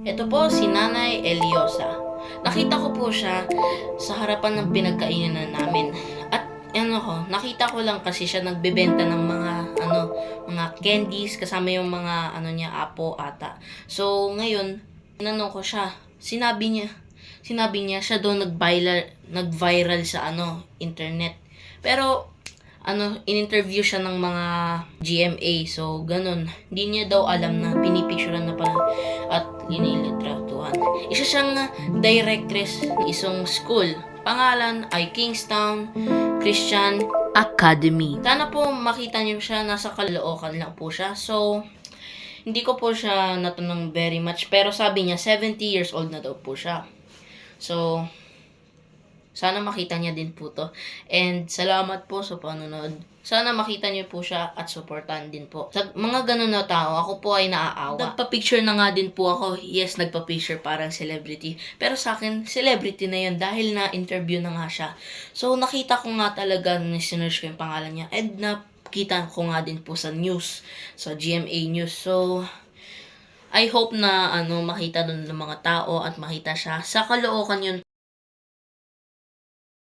Ito po si Nanay Eliosa. Nakita ko po siya sa harapan ng pinagkainan namin. At nakita ko lang kasi siya nagbebenta ng mga candies kasama yung mga niya apo ata. So ngayon, tinanong ko siya. Sinabi niya siya doon nag-viral sa internet. Pero in-interview siya ng mga GMA. So, ganun. Hindi niya daw alam na pinipicturean na pala at linilitratuhan. Isa siyang directress ng isang school. Pangalan ay Kingstown Christian Academy. Sana po makita niyo siya. Nasa Caloocan lang po siya. So, hindi ko po siya natanong very much. Pero sabi niya, 70 years old na daw po siya. So, sana makita niya din po to. And salamat po sa panonood. Sana makita niyo po siya at supportan din po. Sa mga ganun na tao, ako po ay naaawa. Nagpa-picture na nga din po ako. Yes, nagpa-picture parang celebrity. Pero sa akin, celebrity na yun dahil na-interview na nga siya. So, nakita ko nga talaga na sinerge ko yung pangalan niya. And nakita ko nga din po sa news. Sa GMA News. So, I hope na makita doon ng mga tao at makita siya. Sa Caloocan yun